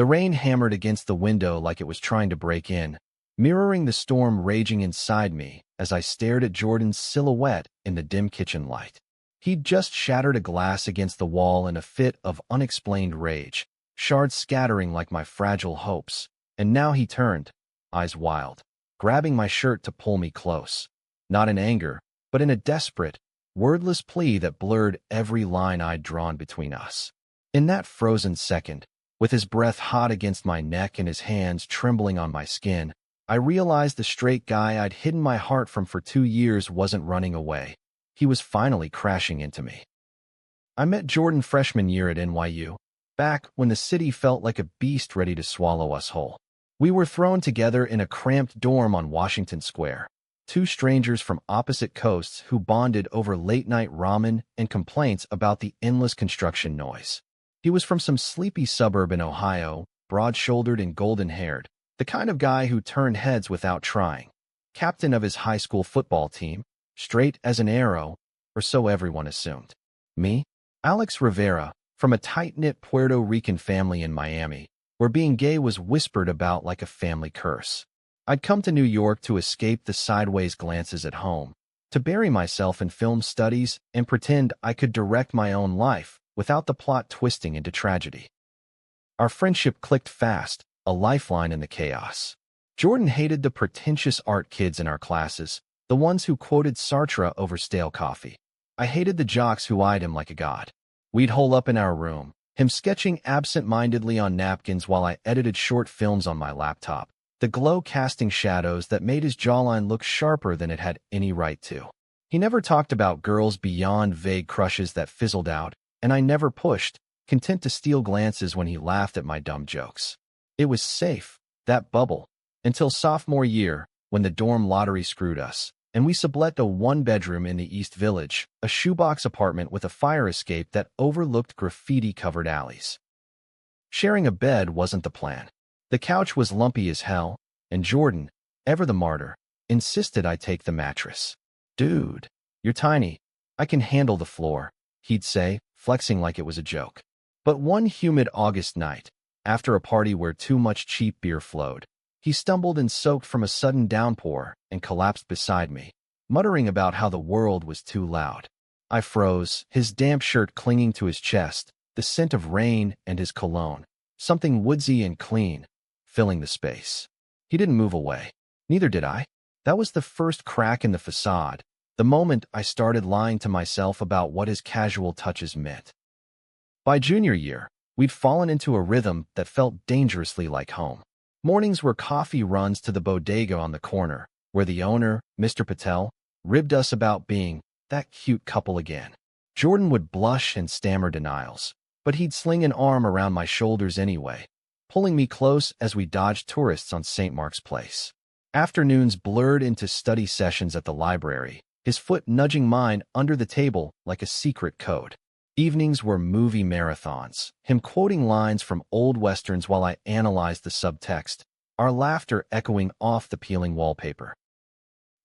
The rain hammered against the window like it was trying to break in, mirroring the storm raging inside me as I stared at Jordan's silhouette in the dim kitchen light. He'd just shattered a glass against the wall in a fit of unexplained rage, shards scattering like my fragile hopes, and now he turned, eyes wild, grabbing my shirt to pull me close, not in anger, but in a desperate, wordless plea that blurred every line I'd drawn between us. In that frozen second, with his breath hot against my neck and his hands trembling on my skin, I realized the straight guy I'd hidden my heart from for 2 years wasn't running away. He was finally crashing into me. I met Jordan freshman year at NYU, back when the city felt like a beast ready to swallow us whole. We were thrown together in a cramped dorm on Washington Square, two strangers from opposite coasts who bonded over late-night ramen and complaints about the endless construction noise. He was from some sleepy suburb in Ohio, broad-shouldered and golden-haired, the kind of guy who turned heads without trying. Captain of his high school football team, straight as an arrow, or so everyone assumed. Me, Alex Rivera, from a tight-knit Puerto Rican family in Miami, where being gay was whispered about like a family curse. I'd come to New York to escape the sideways glances at home, to bury myself in film studies and pretend I could direct my own life without the plot twisting into tragedy. Our friendship clicked fast, a lifeline in the chaos. Jordan hated the pretentious art kids in our classes, the ones who quoted Sartre over stale coffee. I hated the jocks who eyed him like a god. We'd hole up in our room, him sketching absent-mindedly on napkins while I edited short films on my laptop, the glow casting shadows that made his jawline look sharper than it had any right to. He never talked about girls beyond vague crushes that fizzled out, and I never pushed, content to steal glances when he laughed at my dumb jokes. It was safe, that bubble, until sophomore year, when the dorm lottery screwed us, and we sublet a one-bedroom in the East Village, a shoebox apartment with a fire escape that overlooked graffiti-covered alleys. Sharing a bed wasn't the plan. The couch was lumpy as hell, and Jordan, ever the martyr, insisted I take the mattress. "Dude, you're tiny. I can handle the floor," he'd say, flexing like it was a joke. But one humid August night, after a party where too much cheap beer flowed, he stumbled and soaked from a sudden downpour and collapsed beside me, muttering about how the world was too loud. I froze, his damp shirt clinging to his chest, the scent of rain and his cologne, something woodsy and clean, filling the space. He didn't move away. Neither did I. That was the first crack in the facade, the moment I started lying to myself about what his casual touches meant. By junior year, we'd fallen into a rhythm that felt dangerously like home. Mornings were coffee runs to the bodega on the corner, where the owner, Mr. Patel, ribbed us about being that cute couple again. Jordan would blush and stammer denials, but he'd sling an arm around my shoulders anyway, pulling me close as we dodged tourists on St. Mark's Place. Afternoons blurred into study sessions at the library, his foot nudging mine under the table like a secret code. Evenings were movie marathons, him quoting lines from old westerns while I analyzed the subtext, our laughter echoing off the peeling wallpaper.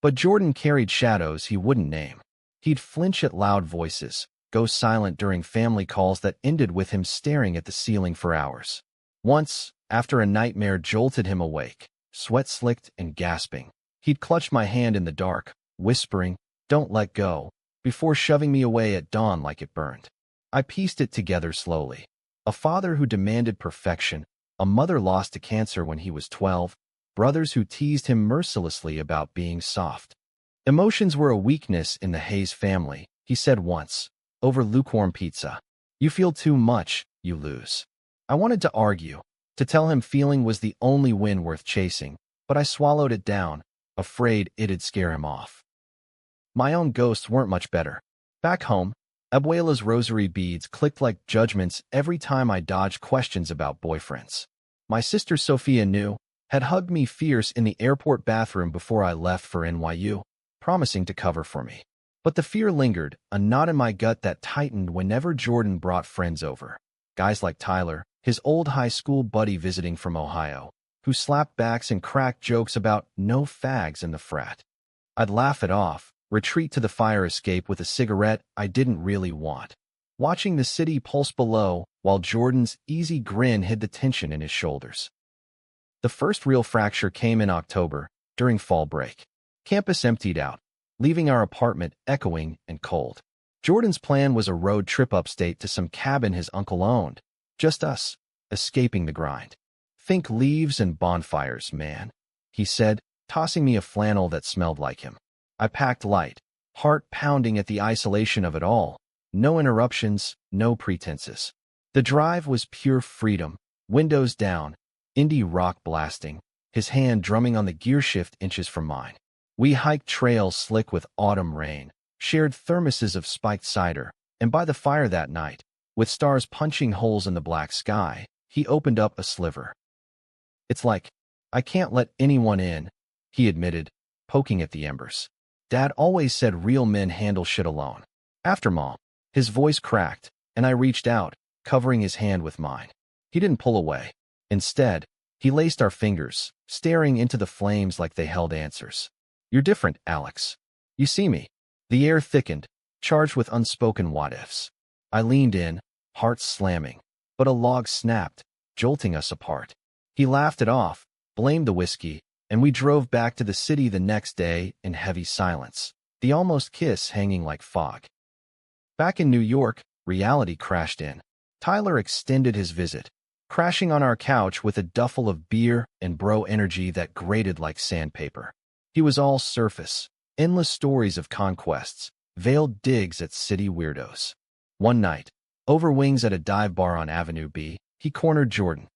But Jordan carried shadows he wouldn't name. He'd flinch at loud voices, go silent during family calls that ended with him staring at the ceiling for hours. Once, after a nightmare jolted him awake, sweat slicked and gasping, he'd clutch my hand in the dark, whispering, "Don't let go," before shoving me away at dawn like it burned. I pieced it together slowly. A father who demanded perfection, a mother lost to cancer when he was 12, brothers who teased him mercilessly about being soft. Emotions were a weakness in the Hayes family, he said once, over lukewarm pizza. "You feel too much, you lose." I wanted to argue, to tell him feeling was the only win worth chasing, but I swallowed it down, afraid it'd scare him off. My own ghosts weren't much better. Back home, Abuela's rosary beads clicked like judgments every time I dodged questions about boyfriends. My sister Sophia knew, had hugged me fierce in the airport bathroom before I left for NYU, promising to cover for me. But the fear lingered, a knot in my gut that tightened whenever Jordan brought friends over. Guys like Tyler, his old high school buddy visiting from Ohio, who slapped backs and cracked jokes about no fags in the frat. I'd laugh it off, retreat to the fire escape with a cigarette I didn't really want. Watching the city pulse below while Jordan's easy grin hid the tension in his shoulders. The first real fracture came in October, during fall break. Campus emptied out, leaving our apartment echoing and cold. Jordan's plan was a road trip upstate to some cabin his uncle owned. Just us, escaping the grind. "Think leaves and bonfires, man," he said, tossing me a flannel that smelled like him. I packed light, heart pounding at the isolation of it all. No interruptions, no pretenses. The drive was pure freedom, windows down, indie rock blasting, his hand drumming on the gearshift inches from mine. We hiked trails slick with autumn rain, shared thermoses of spiked cider, and by the fire that night, with stars punching holes in the black sky, he opened up a sliver. "It's like, I can't let anyone in," he admitted, poking at the embers. "Dad always said real men handle shit alone." After Mom, his voice cracked, and I reached out, covering his hand with mine. He didn't pull away. Instead, he laced our fingers, staring into the flames like they held answers. "You're different, Alex. You see me." The air thickened, charged with unspoken what-ifs. I leaned in, heart slamming, but a log snapped, jolting us apart. He laughed it off, blamed the whiskey, and we drove back to the city the next day in heavy silence, the almost kiss hanging like fog. Back in New York, reality crashed in. Tyler extended his visit, crashing on our couch with a duffel of beer and bro energy that grated like sandpaper. He was all surface, endless stories of conquests, veiled digs at city weirdos. One night, over wings at a dive bar on Avenue B, he cornered Jordan.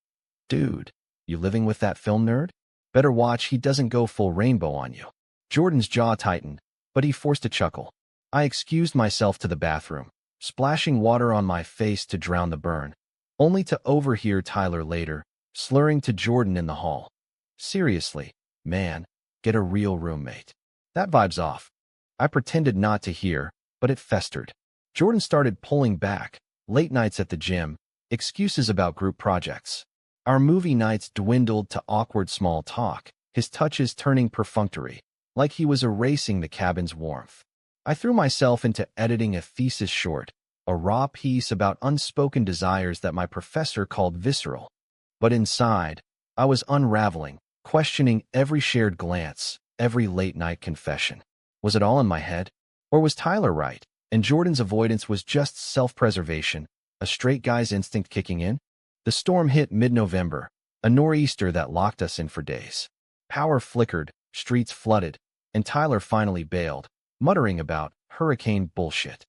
"Dude, you living with that film nerd? Better watch he doesn't go full rainbow on you." Jordan's jaw tightened, but he forced a chuckle. I excused myself to the bathroom, splashing water on my face to drown the burn, only to overhear Tyler later, slurring to Jordan in the hall. "Seriously, man, get a real roommate. That vibe's off." I pretended not to hear, but it festered. Jordan started pulling back, late nights at the gym, excuses about group projects. Our movie nights dwindled to awkward small talk, his touches turning perfunctory, like he was erasing the cabin's warmth. I threw myself into editing a thesis short, a raw piece about unspoken desires that my professor called visceral. But inside, I was unraveling, questioning every shared glance, every late-night confession. Was it all in my head? Or was Tyler right, and Jordan's avoidance was just self-preservation, a straight guy's instinct kicking in? The storm hit mid-November, a nor'easter that locked us in for days. Power flickered, streets flooded, and Tyler finally bailed, muttering about hurricane bullshit.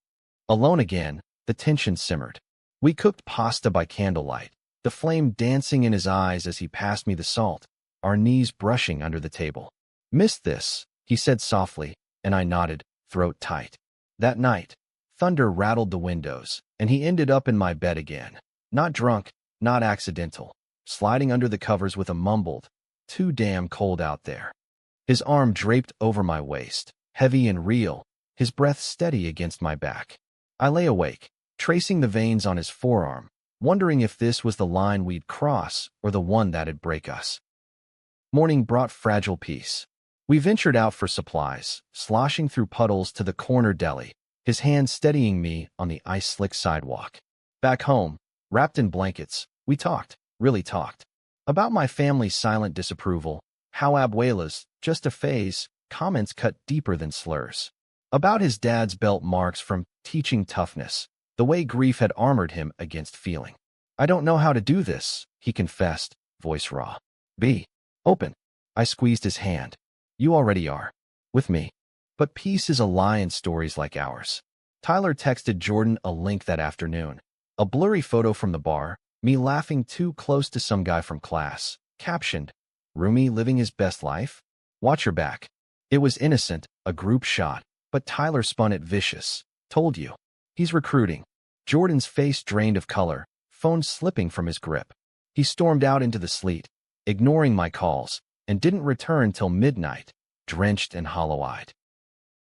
Alone again, the tension simmered. We cooked pasta by candlelight, the flame dancing in his eyes as he passed me the salt, our knees brushing under the table. "Missed this," he said softly, and I nodded, throat tight. That night, thunder rattled the windows, and he ended up in my bed again. Not drunk, not accidental, sliding under the covers with a mumbled, "Too damn cold out there." His arm draped over my waist, heavy and real, his breath steady against my back. I lay awake, tracing the veins on his forearm, wondering if this was the line we'd cross or the one that'd break us. Morning brought fragile peace. We ventured out for supplies, sloshing through puddles to the corner deli, his hand steadying me on the ice-slick sidewalk. Back home, wrapped in blankets, we talked, really talked. About my family's silent disapproval, how abuela's, just a phase, comments cut deeper than slurs. About his dad's belt marks from teaching toughness, the way grief had armored him against feeling. "I don't know how to do this," he confessed, voice raw. "Be open." I squeezed his hand. "You already are. With me." But peace is a lie in stories like ours. Tyler texted Jordan a link that afternoon. A blurry photo from the bar, me laughing too close to some guy from class, captioned, "Roomie living his best life? Watch your back." It was innocent, a group shot, but Tyler spun it vicious. "Told you. He's recruiting." Jordan's face drained of color, phone slipping from his grip. He stormed out into the sleet, ignoring my calls, and didn't return till midnight, drenched and hollow-eyed.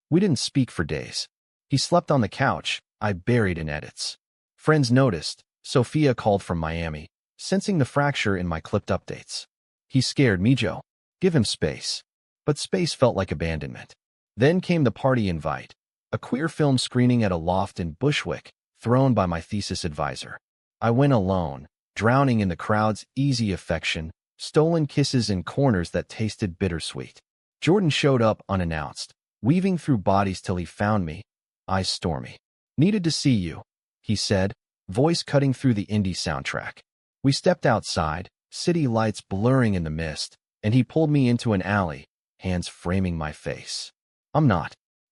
We didn't speak for days. He slept on the couch, I buried in edits. Friends noticed. Sophia called from Miami, sensing the fracture in my clipped updates. "He's scared me, Joe. Give him space." But space felt like abandonment. Then came the party invite, a queer film screening at a loft in Bushwick, thrown by my thesis advisor. I went alone, drowning in the crowd's easy affection, stolen kisses in corners that tasted bittersweet. Jordan showed up unannounced, weaving through bodies till he found me, eyes stormy. "Needed to see you," he said, voice cutting through the indie soundtrack. We stepped outside, city lights blurring in the mist, and he pulled me into an alley, hands framing my face.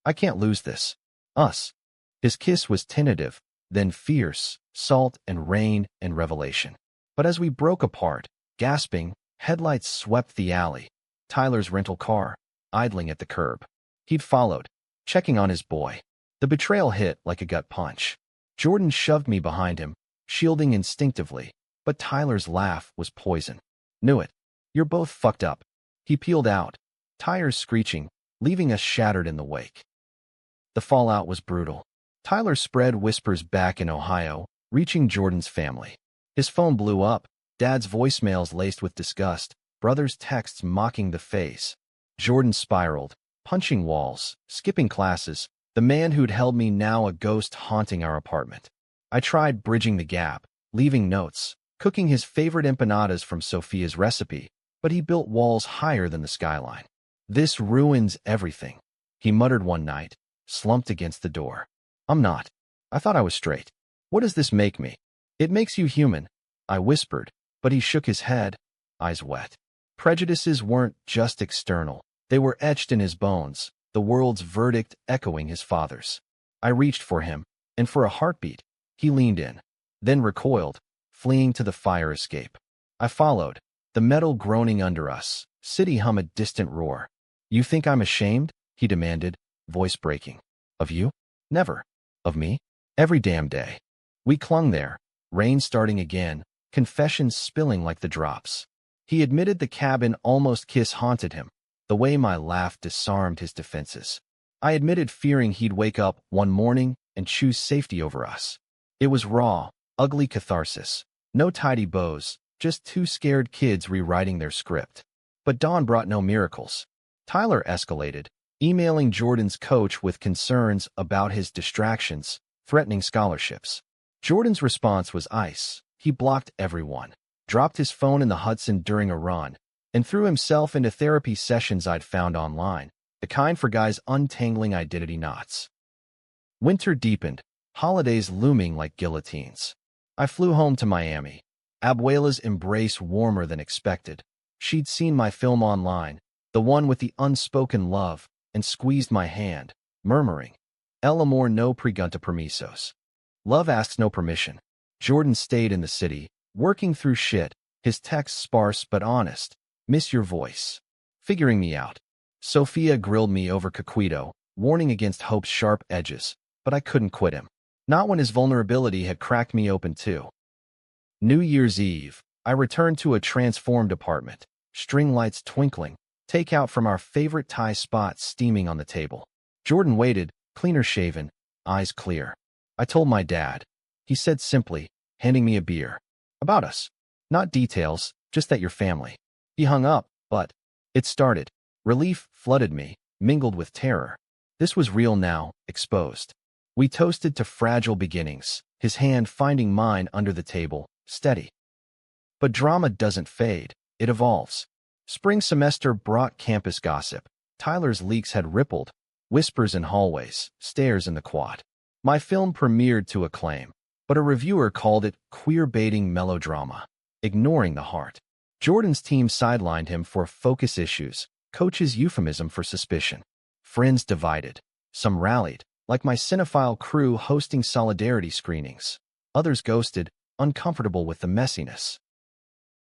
I can't lose this. Us. His kiss was tentative, then fierce, salt and rain and revelation. But as we broke apart, gasping, headlights swept the alley. Tyler's rental car, idling at the curb. He'd followed, checking on his boy. The betrayal hit like a gut punch. Jordan shoved me behind him, shielding instinctively, but Tyler's laugh was poison. "Knew it. You're both fucked up." He peeled out, tires screeching, leaving us shattered in the wake. The fallout was brutal. Tyler spread whispers back in Ohio, reaching Jordan's family. His phone blew up, Dad's voicemails laced with disgust, brother's texts mocking the face. Jordan spiraled, punching walls, skipping classes, the man who'd held me now a ghost haunting our apartment. I tried bridging the gap, leaving notes, cooking his favorite empanadas from Sophia's recipe, but he built walls higher than the skyline. "This ruins everything," he muttered one night, slumped against the door. "I'm not. I thought I was straight. What does this make me?" "It makes you human," I whispered, but he shook his head, eyes wet. Prejudices weren't just external. They were etched in his bones, the world's verdict echoing his father's. I reached for him, and for a heartbeat, he leaned in, then recoiled, fleeing to the fire escape. I followed, the metal groaning under us, city hum a distant roar. "You think I'm ashamed?" he demanded, voice breaking. "Of you? Never. Of me? Every damn day." We clung there, rain starting again, confessions spilling like the drops. He admitted the cabin almost kiss haunted him, the way my laugh disarmed his defenses. I admitted fearing he'd wake up one morning and choose safety over us. It was raw, ugly catharsis. No tidy bows, just two scared kids rewriting their script. But dawn brought no miracles. Tyler escalated, emailing Jordan's coach with concerns about his distractions, threatening scholarships. Jordan's response was ice. He blocked everyone, dropped his phone in the Hudson during a run, and threw himself into therapy sessions I'd found online, the kind for guys untangling identity knots. Winter deepened, holidays looming like guillotines. I flew home to Miami. Abuela's embrace warmer than expected. She'd seen my film online, the one with the unspoken love, and squeezed my hand, murmuring, "El amor no pregunta permisos." Love asks no permission. Jordan stayed in the city, working through shit, his texts sparse but honest. "Miss your voice." Figuring me out. Sophia grilled me over Coquito, warning against Hope's sharp edges, but I couldn't quit him. Not when his vulnerability had cracked me open too. New Year's Eve, I returned to a transformed apartment, string lights twinkling, takeout from our favorite Thai spot steaming on the table. Jordan waited, cleaner shaven, eyes clear. I told my dad. He said simply, handing me a beer. "About us. Not details, just that you're family." He hung up, but it started. Relief flooded me, mingled with terror. This was real now, exposed. We toasted to fragile beginnings, his hand finding mine under the table, steady. But drama doesn't fade, it evolves. Spring semester brought campus gossip. Tyler's leaks had rippled, whispers in hallways, stares in the quad. My film premiered to acclaim, but a reviewer called it queer-baiting melodrama, ignoring the heart. Jordan's team sidelined him for focus issues, coach's euphemism for suspicion. Friends divided. Some rallied, like my cinephile crew hosting solidarity screenings. Others ghosted, uncomfortable with the messiness.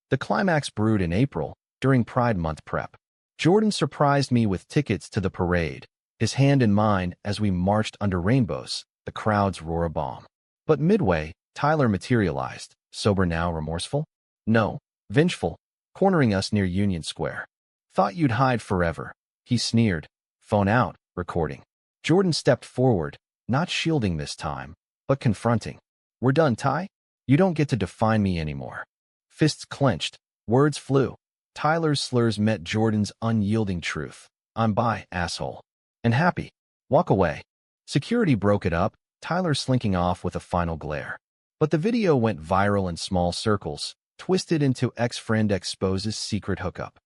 The climax brewed in April, during Pride Month prep. Jordan surprised me with tickets to the parade, his hand in mine as we marched under rainbows, the crowd's roar a bomb. But midway, Tyler materialized, sober now, remorseful? No, vengeful, cornering us near Union Square. "Thought you'd hide forever," he sneered. Phone out, recording. Jordan stepped forward, not shielding this time, but confronting. "We're done, Ty? You don't get to define me anymore." Fists clenched, words flew. Tyler's slurs met Jordan's unyielding truth. "I'm bi, asshole. And happy. Walk away." Security broke it up, Tyler slinking off with a final glare. But the video went viral in small circles, twisted into ex-friend exposes secret hookup.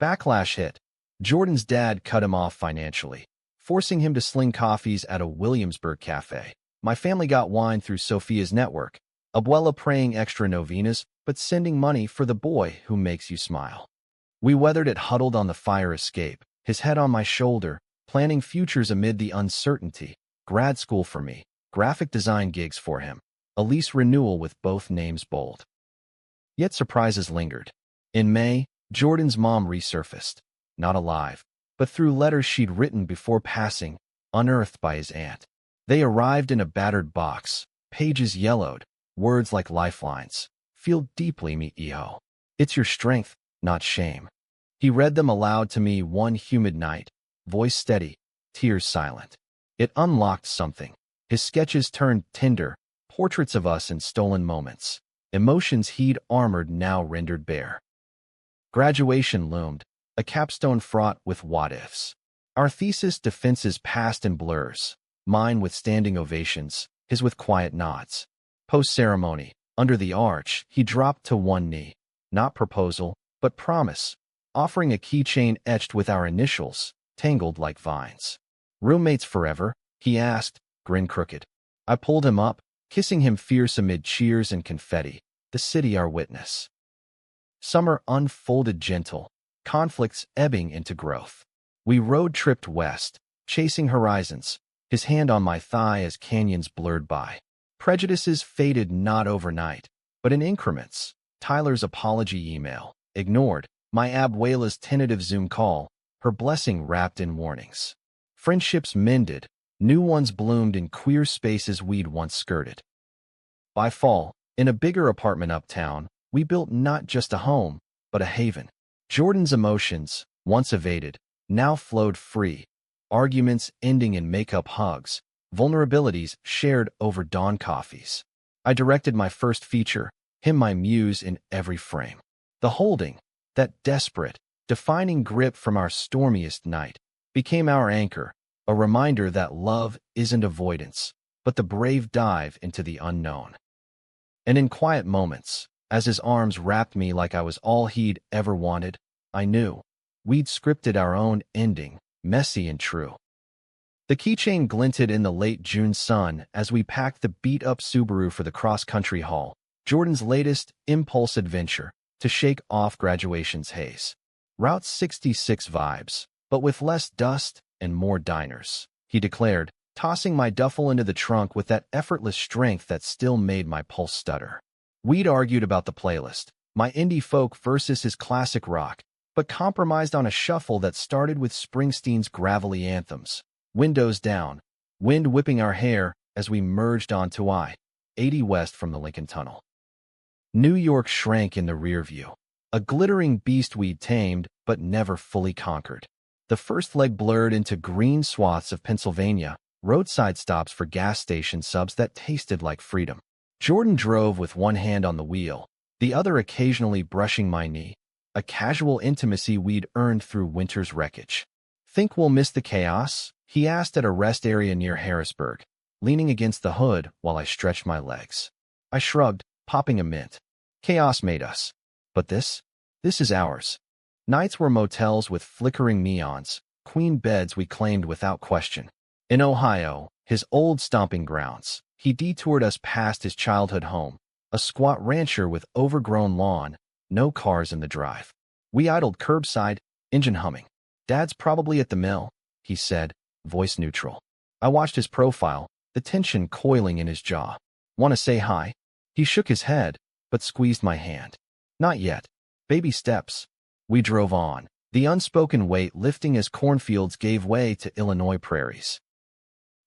Backlash hit. Jordan's dad cut him off financially, forcing him to sling coffees at a Williamsburg cafe. My family got wine through Sophia's network, Abuela praying extra novenas, but sending money for the boy who makes you smile. We weathered it huddled on the fire escape, his head on my shoulder, planning futures amid the uncertainty. Grad school for me, graphic design gigs for him, a lease renewal with both names bold. Yet surprises lingered. In May, Jordan's mom resurfaced, not alive, but through letters she'd written before passing, unearthed by his aunt. They arrived in a battered box, pages yellowed, words like lifelines. Feel deeply, mi hijo. It's your strength, not shame. He read them aloud to me one humid night, voice steady, tears silent. It unlocked something. His sketches turned Tinder, portraits of us in stolen moments. Emotions he'd armored now rendered bare. Graduation loomed, a capstone fraught with what-ifs. Our thesis defenses passed in blurs, mine with standing ovations, his with quiet nods. Post-ceremony, under the arch, he dropped to one knee. Not proposal, but promise, offering a keychain etched with our initials, tangled like vines. Roommates forever? He asked, grin crooked. I pulled him up, kissing him fierce amid cheers and confetti, the city our witness. Summer unfolded gentle, conflicts ebbing into growth. We road-tripped west, chasing horizons, his hand on my thigh as canyons blurred by. Prejudices faded not overnight, but in increments. Tyler's apology email, ignored. My abuela's tentative Zoom call, her blessing wrapped in warnings. Friendships mended, new ones bloomed in queer spaces we'd once skirted. By fall, in a bigger apartment uptown, we built not just a home, but a haven. Jordan's emotions, once evaded, now flowed free. Arguments ending in make-up hugs, vulnerabilities shared over dawn coffees. I directed my first feature, him my muse in every frame. The holding, that desperate, defining grip from our stormiest night, became our anchor, a reminder that love isn't avoidance, but the brave dive into the unknown. And in quiet moments, as his arms wrapped me like I was all he'd ever wanted, I knew we'd scripted our own ending, messy and true. The keychain glinted in the late June sun as we packed the beat-up Subaru for the cross-country haul, Jordan's latest impulse adventure, to shake off graduation's haze. Route 66 vibes, but with less dust and more diners, he declared, tossing my duffel into the trunk with that effortless strength that still made my pulse stutter. We'd argued about the playlist, my indie folk versus his classic rock, but compromised on a shuffle that started with Springsteen's gravelly anthems. Windows down, wind whipping our hair as we merged onto I-80 west from the Lincoln Tunnel. New York shrank in the rear view, a glittering beast we'd tamed but never fully conquered. The first leg blurred into green swaths of Pennsylvania, roadside stops for gas station subs that tasted like freedom. Jordan drove with one hand on the wheel, the other occasionally brushing my knee, a casual intimacy we'd earned through winter's wreckage. Think we'll miss the chaos? He asked at a rest area near Harrisburg, leaning against the hood while I stretched my legs. I shrugged, popping a mint. Chaos made us. But this is ours. Nights were motels with flickering neons, queen beds we claimed without question. In Ohio, his old stomping grounds, he detoured us past his childhood home, a squat rancher with overgrown lawn, no cars in the drive. We idled curbside, engine humming. Dad's probably at the mill, he said, voice neutral. I watched his profile, the tension coiling in his jaw. Want to say hi? He shook his head, but squeezed my hand. Not yet. Baby steps. We drove on, the unspoken weight lifting as cornfields gave way to Illinois prairies.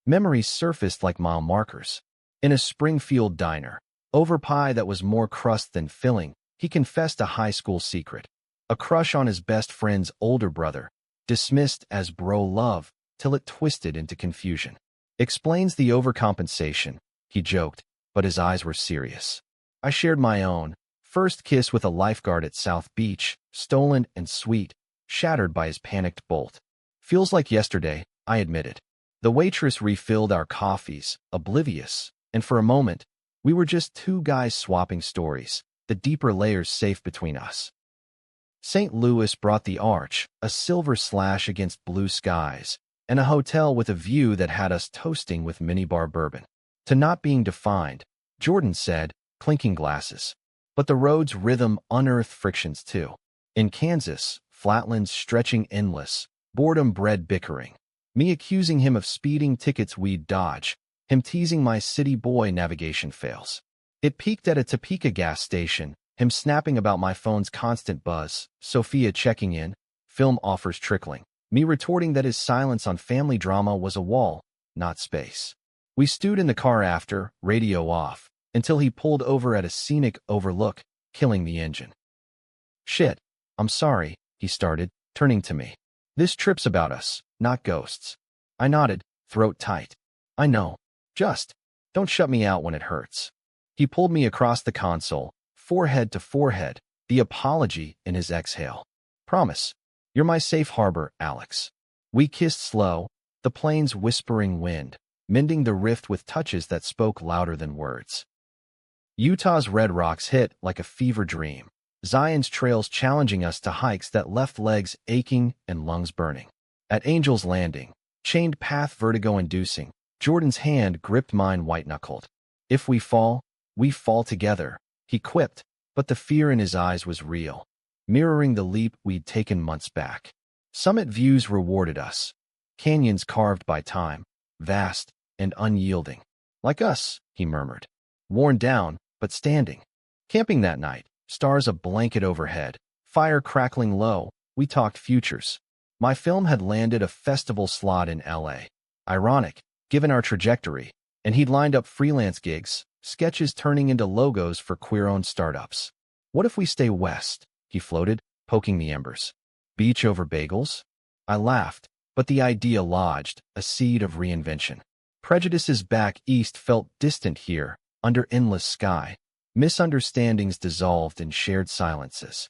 Memories surfaced like mile markers. In a Springfield diner, over pie that was more crust than filling, he confessed a high school secret. A crush on his best friend's older brother, dismissed as bro love, till it twisted into confusion. Explains the overcompensation, he joked, but his eyes were serious. I shared my own first kiss with a lifeguard at South Beach, stolen and sweet, shattered by his panicked bolt. Feels like yesterday, I admitted. The waitress refilled our coffees, oblivious, and for a moment, We were just two guys swapping stories, the deeper layers safe between us. St. Louis brought the arch, a silver slash against blue skies, and a hotel with a view that had us toasting with minibar bourbon. To not being defined, Jordan said, clinking glasses. But the road's rhythm unearthed frictions too. In Kansas, flatlands stretching endless, boredom bred bickering. Me accusing him of speeding tickets we'd dodge, him teasing my city boy navigation fails. It peaked at a Topeka gas station, him snapping about my phone's constant buzz, Sophia checking in, film offers trickling, me retorting that his silence on family drama was a wall, not space. We stewed in the car after, radio off, until he pulled over at a scenic overlook, killing the engine. Shit, I'm sorry, he started, turning to me. This trip's about us, not ghosts. I nodded, throat tight. I know. Just, don't shut me out when it hurts. He pulled me across the console, forehead to forehead, the apology in his exhale. Promise. You're my safe harbor, Alex. We kissed slow, the plane's whispering wind, mending the rift with touches that spoke louder than words. Utah's red rocks hit like a fever dream, Zion's trails challenging us to hikes that left legs aching and lungs burning. At Angel's Landing, chained path vertigo-inducing, Jordan's hand gripped mine white-knuckled. If we fall together, he quipped, but the fear in his eyes was real, mirroring the leap we'd taken months back. Summit views rewarded us. Canyons carved by time, vast and unyielding. Like us, he murmured. Worn down, but standing. Camping that night, stars a blanket overhead, fire crackling low, we talked futures. My film had landed a festival slot in LA. Ironic, given our trajectory, and he'd lined up freelance gigs, sketches turning into logos for queer-owned startups. What if we stay west? He floated, poking the embers. Beach over bagels? I laughed, but the idea lodged, a seed of reinvention. Prejudices back east felt distant here, under endless sky. Misunderstandings dissolved in shared silences.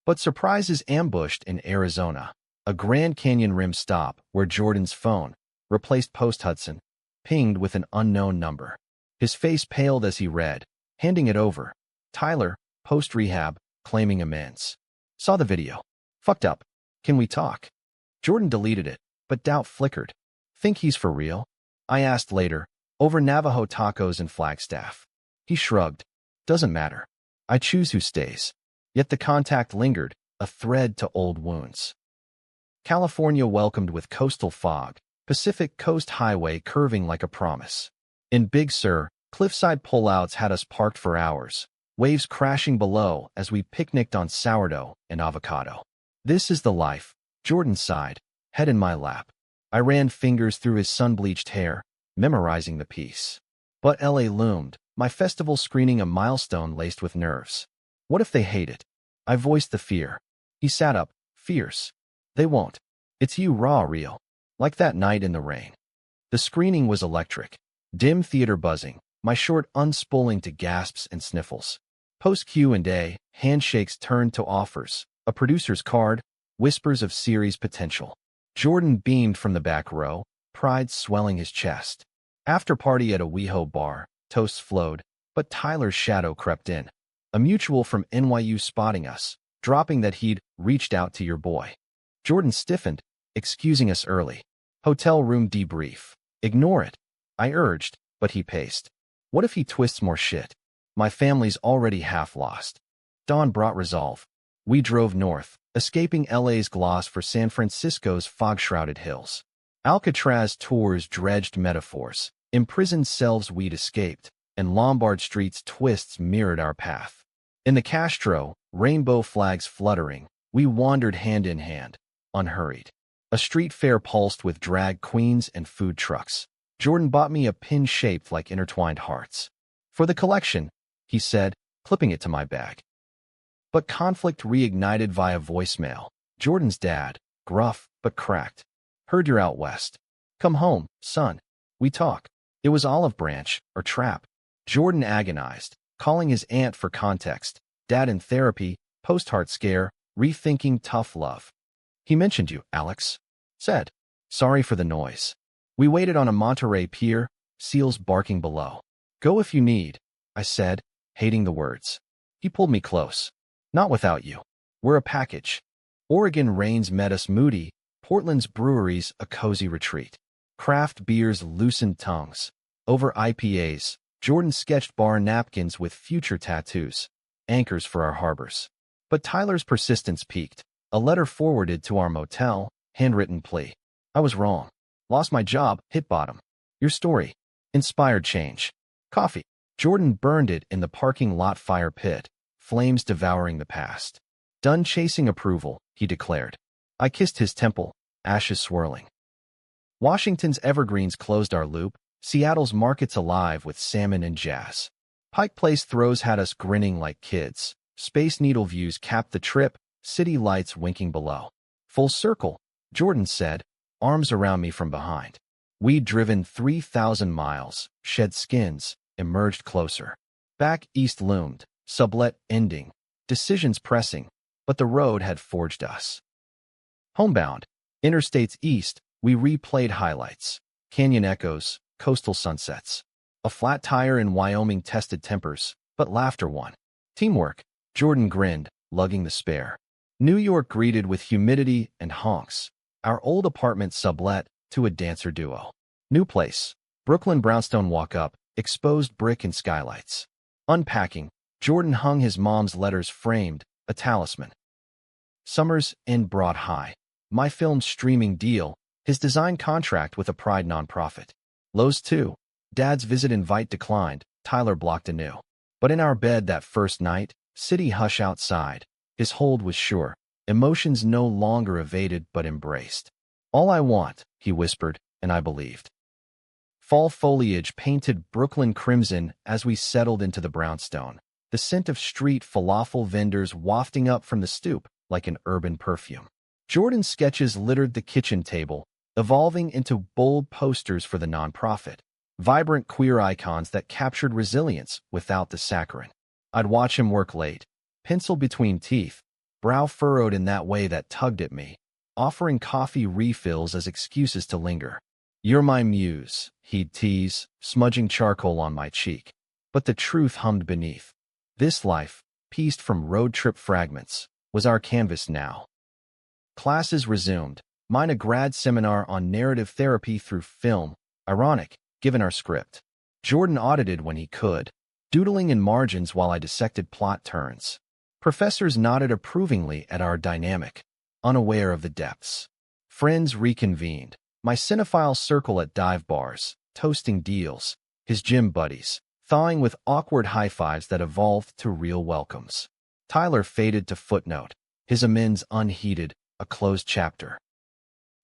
But surprises ambushed in Arizona, a Grand Canyon rim stop where Jordan's phone, replaced post-Hudson, pinged with an unknown number. His face paled as he read, handing it over. Tyler, post-rehab, claiming amends. Saw the video. Fucked up. Can we talk? Jordan deleted it, but doubt flickered. Think he's for real? I asked later, over Navajo tacos and Flagstaff. He shrugged. Doesn't matter. I choose who stays. Yet the contact lingered, a thread to old wounds. California welcomed with coastal fog, Pacific Coast Highway curving like a promise. In Big Sur, cliffside pullouts had us parked for hours, waves crashing below as we picnicked on sourdough and avocado. This is the life, Jordan sighed, head in my lap. I ran fingers through his sun-bleached hair, memorizing the piece. But LA loomed, my festival screening a milestone laced with nerves. What if they hate it? I voiced the fear. He sat up, fierce. They won't. It's you raw real. Like that night in the rain. The screening was electric. Dim theater buzzing, my short unspooling to gasps and sniffles. Post-Q&A, handshakes turned to offers, a producer's card, whispers of series potential. Jordan beamed from the back row, pride swelling his chest. After party at a WeHo bar, toasts flowed, but Tyler's shadow crept in. A mutual from NYU spotting us, dropping that he'd reached out to your boy. Jordan stiffened, excusing us early. Hotel room debrief. Ignore it. I urged, but he paced. What if he twists more shit? My family's already half lost. Dawn brought resolve. We drove north, escaping LA's gloss for San Francisco's fog-shrouded hills. Alcatraz tours dredged metaphors, imprisoned selves we'd escaped, and Lombard Street's twists mirrored our path. In the Castro, rainbow flags fluttering, we wandered hand in hand, unhurried. A street fair pulsed with drag queens and food trucks. Jordan bought me a pin shaped like intertwined hearts. For the collection, he said, clipping it to my bag. But conflict reignited via voicemail. Jordan's dad, gruff but cracked. Heard you're out west. Come home, son. We talk. It was Olive Branch, or Trap. Jordan agonized, calling his aunt for context. Dad in therapy, post-heart scare, rethinking tough love. He mentioned you, Alex. Said. Sorry for the noise. We waited on a Monterey pier, seals barking below. Go if you need, I said, hating the words. He pulled me close. Not without you. We're a package. Oregon rains met us moody, Portland's breweries a cozy retreat. Craft beers loosened tongues. Over IPAs, Jordan sketched bar napkins with future tattoos, anchors for our harbors. But Tyler's persistence peaked. A letter forwarded to our motel, handwritten plea. I was wrong. Lost my job, hit bottom. Your story. Inspired change. Coffee. Jordan burned it in the parking lot fire pit, flames devouring the past. Done chasing approval, he declared. I kissed his temple, ashes swirling. Washington's evergreens closed our loop, Seattle's markets alive with salmon and jazz. Pike Place throws had us grinning like kids. Space Needle views capped the trip, city lights winking below. Full circle, Jordan said, arms around me from behind. We'd driven 3,000 miles, shed skins, emerged closer. Back east loomed, sublet ending, decisions pressing, but the road had forged us. Homebound, interstates east, we replayed highlights. Canyon echoes, coastal sunsets. A flat tire in Wyoming tested tempers, but laughter won. Teamwork, Jordan grinned, lugging the spare. New York greeted with humidity and honks. Our old apartment sublet to a dancer duo. New place, Brooklyn brownstone walk up, exposed brick and skylights. Unpacking, Jordan hung his mom's letters framed, a talisman. Summers End brought high. My film's streaming deal, his design contract with a Pride nonprofit. Lowe's too. Dad's visit invite declined, Tyler blocked anew. But in our bed that first night, city hush outside. His hold was sure. Emotions no longer evaded but embraced. All I want, he whispered, and I believed. Fall foliage painted Brooklyn crimson as we settled into the brownstone, the scent of street falafel vendors wafting up from the stoop like an urban perfume. Jordan's sketches littered the kitchen table, evolving into bold posters for the nonprofit, vibrant queer icons that captured resilience without the saccharine. I'd watch him work late, pencil between teeth, brow furrowed in that way that tugged at me, offering coffee refills as excuses to linger. You're my muse, he'd tease, smudging charcoal on my cheek. But the truth hummed beneath. This life, pieced from road trip fragments, was our canvas now. Classes resumed, mine a grad seminar on narrative therapy through film, ironic, given our script. Jordan audited when he could, doodling in margins while I dissected plot turns. Professors nodded approvingly at our dynamic, unaware of the depths. Friends reconvened, my cinephile circle at dive bars, toasting deals, his gym buddies, thawing with awkward high-fives that evolved to real welcomes. Tyler faded to footnote, his amends unheeded, a closed chapter.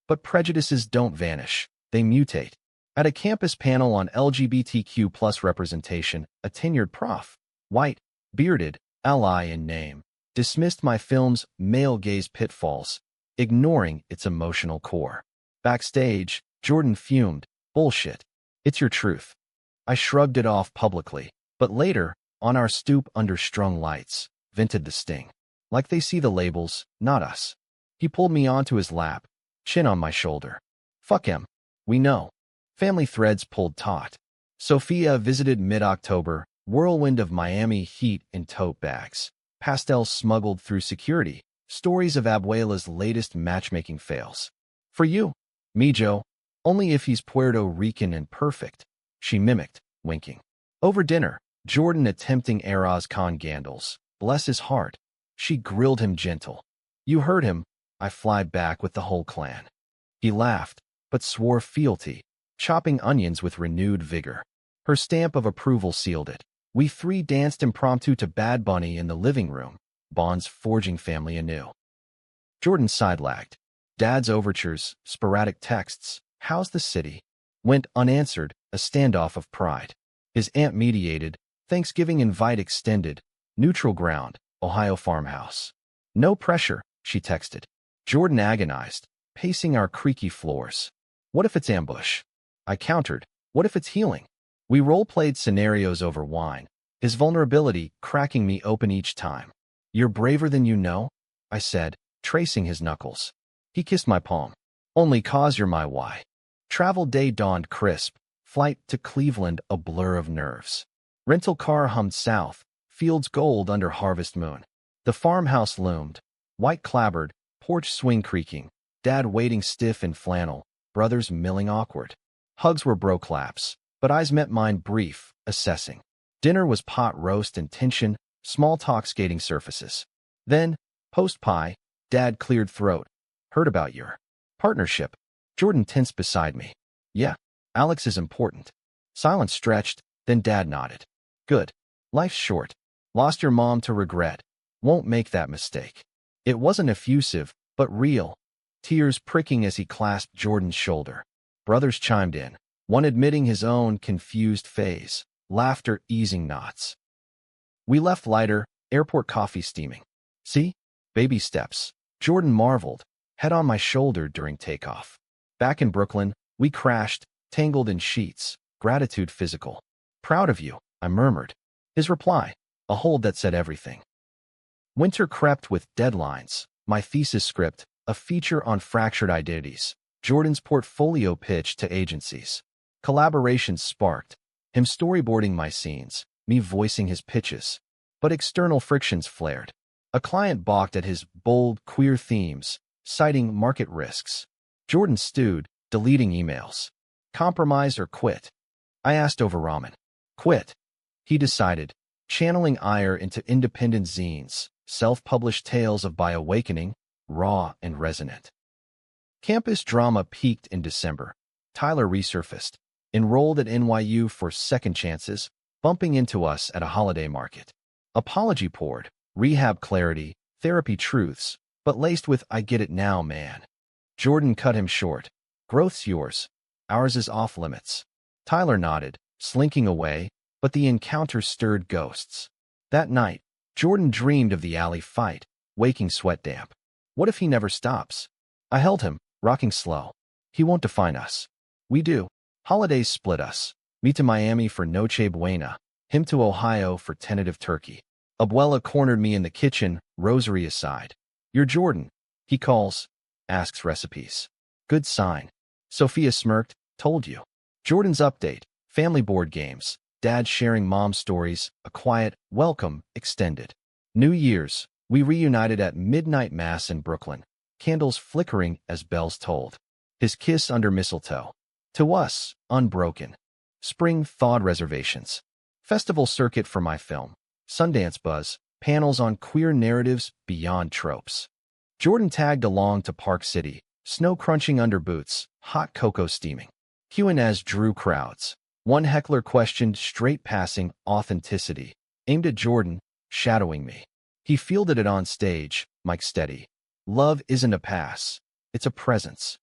But prejudices don't vanish, they mutate. At a campus panel on LGBTQ plus representation, a tenured prof, white, bearded, ally in name, dismissed my film's male gaze pitfalls, ignoring its emotional core. Backstage, Jordan fumed, bullshit. It's your truth. I shrugged it off publicly, but later, on our stoop under strung lights, vented the sting. Like they see the labels, not us. He pulled me onto his lap, chin on my shoulder. Fuck him. We know. Family threads pulled taut. Sophia visited mid-October, whirlwind of Miami heat in tote bags. Pastels smuggled through security, stories of Abuela's latest matchmaking fails. For you, Mijo, only if he's Puerto Rican and perfect, she mimicked, winking. Over dinner, Jordan attempting Eraz Khan Gandals. Bless his heart. She grilled him gentle. You heard him, I fly back with the whole clan. He laughed, but swore fealty, chopping onions with renewed vigor. Her stamp of approval sealed it. We three danced impromptu to Bad Bunny in the living room, bonds forging family anew. Jordan side-lagged. Dad's overtures, sporadic texts, how's the city? Went unanswered, a standoff of pride. His aunt mediated, Thanksgiving invite extended, neutral ground, Ohio farmhouse. No pressure, she texted. Jordan agonized, pacing our creaky floors. What if it's ambush? I countered, what if it's healing? We role-played scenarios over wine, his vulnerability cracking me open each time. You're braver than you know, I said, tracing his knuckles. He kissed my palm. Only 'cause you're my why. Travel day dawned crisp, flight to Cleveland a blur of nerves. Rental car hummed south, fields gold under harvest moon. The farmhouse loomed, white clapboard, porch swing creaking, dad waiting stiff in flannel, brothers milling awkward. Hugs were bro claps, but eyes met mine brief, assessing. Dinner was pot roast and tension, small talk skating surfaces. Then, post-pie, dad cleared throat. Heard about your partnership. Jordan tensed beside me. Yeah, Alex is important. Silence stretched, then dad nodded. Good. Life's short. Lost your mom to regret. Won't make that mistake. It wasn't effusive, but real. Tears pricking as he clasped Jordan's shoulder. Brothers chimed in, one admitting his own confused phase, laughter easing knots. We left lighter, airport coffee steaming. See? Baby steps. Jordan marveled, head on my shoulder during takeoff. Back in Brooklyn, we crashed, tangled in sheets, gratitude physical. Proud of you, I murmured. His reply, a hold that said everything. Winter crept with deadlines, my thesis script, a feature on fractured identities, Jordan's portfolio pitch to agencies. Collaborations sparked, him storyboarding my scenes, me voicing his pitches. But external frictions flared. A client balked at his bold, queer themes, citing market risks. Jordan stewed, deleting emails. Compromise or quit? I asked over ramen. Quit. He decided, channeling ire into independent zines, self-published tales of by awakening, raw and resonant. Campus drama peaked in December. Tyler resurfaced, enrolled at NYU for second chances, bumping into us at a holiday market. Apology poured, rehab clarity, therapy truths, but laced with I get it now, man. Jordan cut him short. Growth's yours. Ours is off limits. Tyler nodded, slinking away, but the encounter stirred ghosts. That night, Jordan dreamed of the alley fight, waking sweat damp. What if he never stops? I held him, rocking slow. He won't define us. We do. Holidays split us. Me to Miami for Noche Buena, him to Ohio for tentative turkey. Abuela cornered me in the kitchen, rosary aside. You're Jordan. He calls, asks recipes. Good sign. Sophia smirked, told you. Jordan's update, family board games, dad sharing mom stories, a quiet, welcome, extended. New Year's, we reunited at midnight mass in Brooklyn, candles flickering as bells tolled. His kiss under mistletoe. To us, unbroken. Spring thawed reservations. Festival circuit for my film. Sundance buzz, panels on queer narratives beyond tropes. Jordan tagged along to Park City, snow crunching under boots, hot cocoa steaming. Q&As drew crowds. One heckler questioned straight-passing authenticity, aimed at Jordan, shadowing me. He fielded it on stage, mic steady. Love isn't a pass, it's a presence.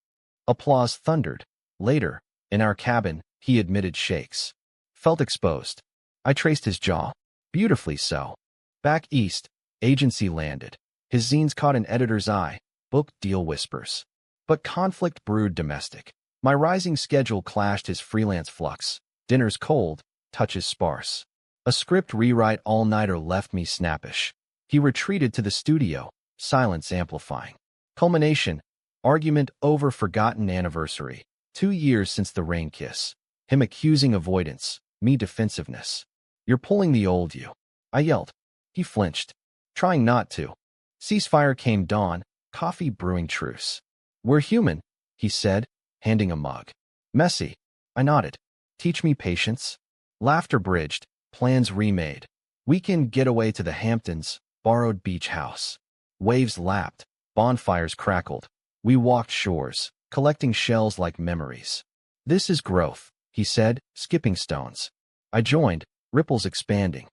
Applause thundered. Later, in our cabin, he admitted shakes. Felt exposed. I traced his jaw. Beautifully so. Back east, agency landed. His zines caught an editor's eye, book deal whispers. But conflict brewed domestic. My rising schedule clashed his freelance flux. Dinners cold, touches sparse. A script rewrite all-nighter left me snappish. He retreated to the studio, silence amplifying. Culmination, argument over forgotten anniversary. 2 years since the rain kiss. Him accusing avoidance, me defensiveness. You're pulling the old you. I yelled. He flinched, trying not to. Ceasefire came dawn, coffee brewing truce. We're human, he said, handing a mug. Messy. I nodded. Teach me patience. Laughter bridged, plans remade. Weekend getaway to the Hamptons, borrowed beach house. Waves lapped, bonfires crackled. We walked shores, collecting shells like memories. This is growth, he said, skipping stones. I joined, ripples expanding.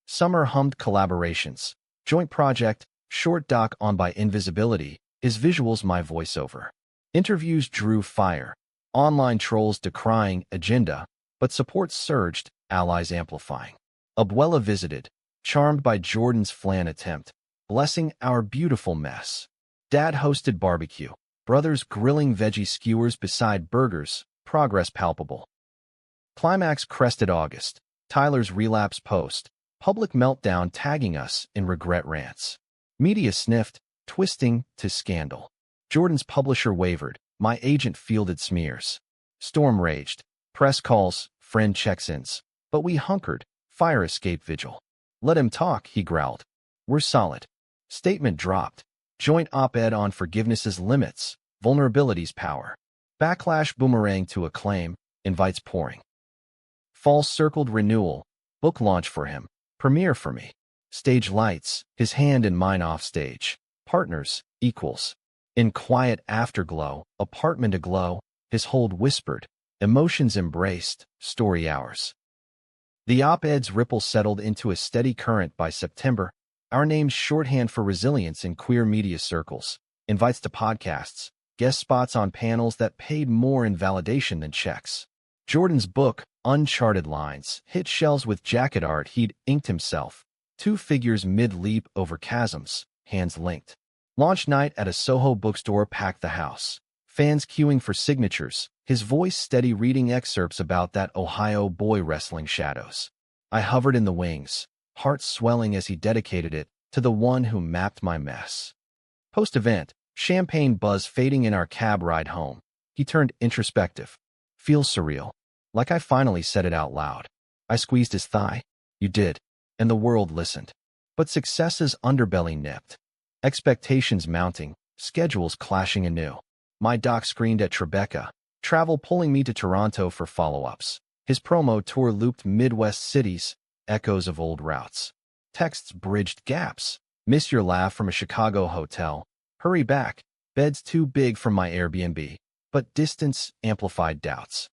Summer hummed collaborations. Joint project, short doc on by invisibility, is visuals my voiceover. Interviews drew fire. Online trolls decrying agenda, but support surged, allies amplifying. Abuela visited, charmed by Jordan's flan attempt, blessing our beautiful mess. Dad hosted barbecue, brothers grilling veggie skewers beside burgers, progress palpable. Climax crested August, Tyler's relapse post, public meltdown tagging us in regret rants. Media sniffed, twisting to scandal. Jordan's publisher wavered, my agent fielded smears. Storm raged, press calls, friend checks-ins, but we hunkered, Fire escape vigil. Let him talk, he growled. We're solid. Statement dropped. Joint op-ed on forgiveness's limits, vulnerability's power. Backlash boomerang to acclaim, invites pouring. Fall circled renewal, book launch for him, premiere for me. Stage lights, his hand in mine off stage. Partners, equals. In quiet afterglow, apartment aglow, his hold whispered, emotions embraced, story hours. The op-ed's ripple settled into a steady current by September, our name's shorthand for resilience in queer media circles, invites to podcasts, guest spots on panels that paid more in validation than checks. Jordan's book, Uncharted Lines, hit shelves with jacket art he'd inked himself. 2 figures mid-leap over chasms, hands linked. Launch night at a Soho bookstore packed the house. Fans queuing for signatures, his voice steady reading excerpts about that Ohio boy wrestling shadows. I hovered in the wings, heart swelling as he dedicated it to the one who mapped my mess. Post-event, champagne buzz fading in our cab ride home. He turned introspective. Feels surreal. Like I finally said it out loud. I squeezed his thigh. You did. And the world listened. But success's underbelly nipped. Expectations mounting, schedules clashing anew. My doc screened at Tribeca, travel pulling me to Toronto for follow-ups. His promo tour looped Midwest cities, echoes of old routes. Texts bridged gaps. Miss your laugh from a Chicago hotel. Hurry back. Bed's too big from my Airbnb. But distance amplified doubts.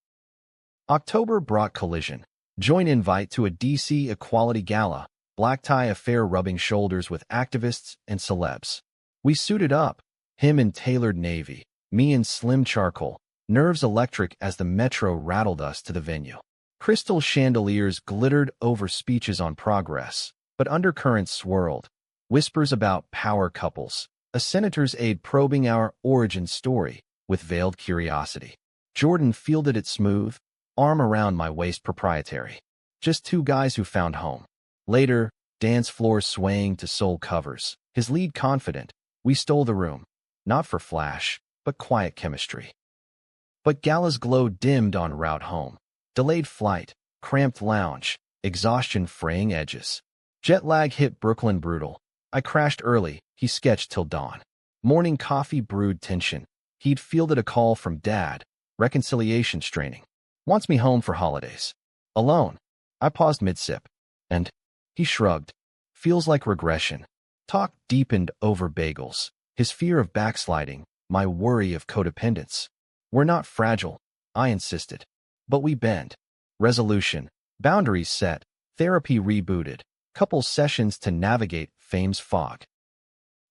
October brought collision. Joint invite to a DC Equality Gala. Black tie affair rubbing shoulders with activists and celebs. We suited up. Him in tailored navy. Me in slim charcoal. Nerves electric as the metro rattled us to the venue. Crystal chandeliers glittered over speeches on progress, but undercurrents swirled. Whispers about power couples. A senator's aide probing our origin story with veiled curiosity. Jordan fielded it smooth, arm around my waist proprietary. Just 2 guys who found home. Later, dance floor swaying to soul covers. His lead confident. We stole the room. Not for flash, but quiet chemistry. But gala's glow dimmed en route home. Delayed flight, cramped lounge, exhaustion fraying edges. Jet lag hit Brooklyn brutal. I crashed early, he sketched till dawn. Morning coffee brewed tension. He'd fielded a call from Dad, reconciliation straining. Wants me home for holidays. Alone. I paused mid-sip. And he shrugged. Feels like regression. Talk deepened over bagels. His fear of backsliding, my worry of codependence. We're not fragile, I insisted. But we bend. Resolution. Boundaries set. Therapy rebooted. Couple sessions to navigate fame's fog.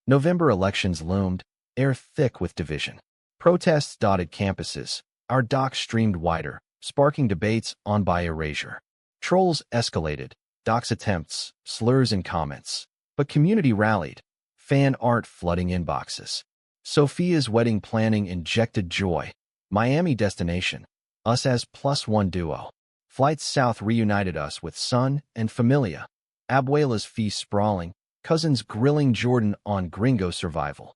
November elections loomed, air thick with division. Protests dotted campuses. Our dock streamed wider, sparking debates on by erasure. Trolls escalated. Docs attempts, slurs in comments. But community rallied. Fan art flooding inboxes. Sophia's wedding planning injected joy. Miami destination. Us as +1 duo. Flights south reunited us with son and familia. Abuela's feast sprawling. Cousins grilling Jordan on gringo survival.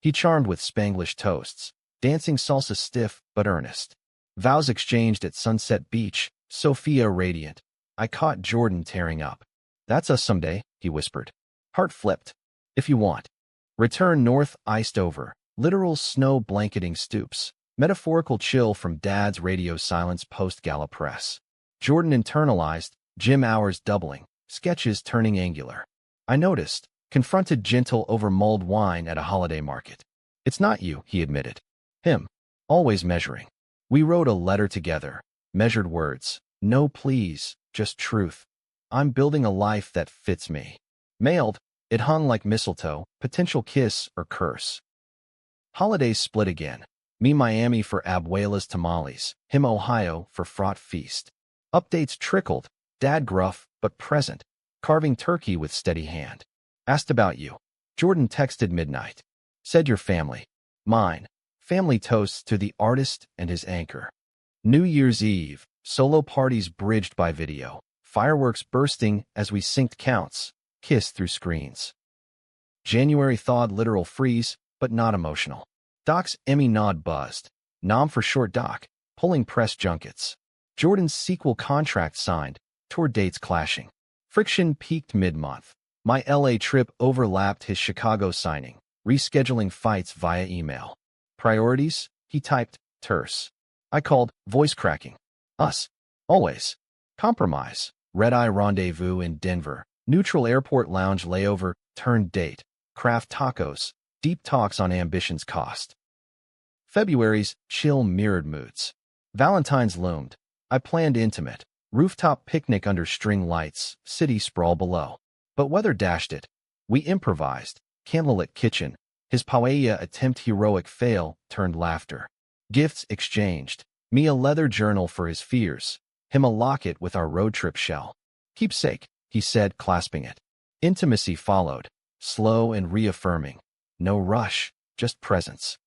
He charmed with Spanglish toasts. Dancing salsa stiff but earnest. Vows exchanged at Sunset Beach. Sophia radiant. I caught Jordan tearing up. That's us someday, he whispered. Heart flipped. If you want. Return north iced over. Literal snow blanketing stoops. Metaphorical chill from Dad's radio silence post-gala press. Jordan internalized, gym hours doubling, sketches turning angular. I noticed, confronted gentle over mulled wine at a holiday market. It's not you, he admitted. Him. Always measuring. We wrote a letter together. Measured words. No please, just truth. I'm building a life that fits me. Mailed, it hung like mistletoe, potential kiss or curse. Holidays split again. Me Miami for Abuela's tamales, him Ohio for fraught feast. Updates trickled, Dad gruff but present, carving turkey with steady hand. Asked about you. Jordan texted midnight. Said your family. Mine. Family toasts to the artist and his anchor. New Year's Eve, solo parties bridged by video. Fireworks bursting as we synced counts, kissed through screens. January thawed literal freeze, but not emotional. Doc's Emmy nod buzzed. Nom for short doc, pulling press junkets. Jordan's sequel contract signed, tour dates clashing. Friction peaked mid-month. My LA trip overlapped his Chicago signing, rescheduling fights via email. Priorities? He typed, terse. I called, voice cracking. Us. Always. Compromise. Red-eye rendezvous in Denver. Neutral airport lounge layover, turned date. Craft tacos. Deep talks on ambition's cost. February's chill mirrored moods. Valentine's loomed. I planned intimate. Rooftop picnic under string lights, city sprawl below. But weather dashed it. We improvised. Candlelit kitchen. His paella attempt heroic fail turned laughter. Gifts exchanged. Me a leather journal for his fears. Him a locket with our road trip shell. Keepsake, he said, clasping it. Intimacy followed. Slow and reaffirming. No rush, just presence.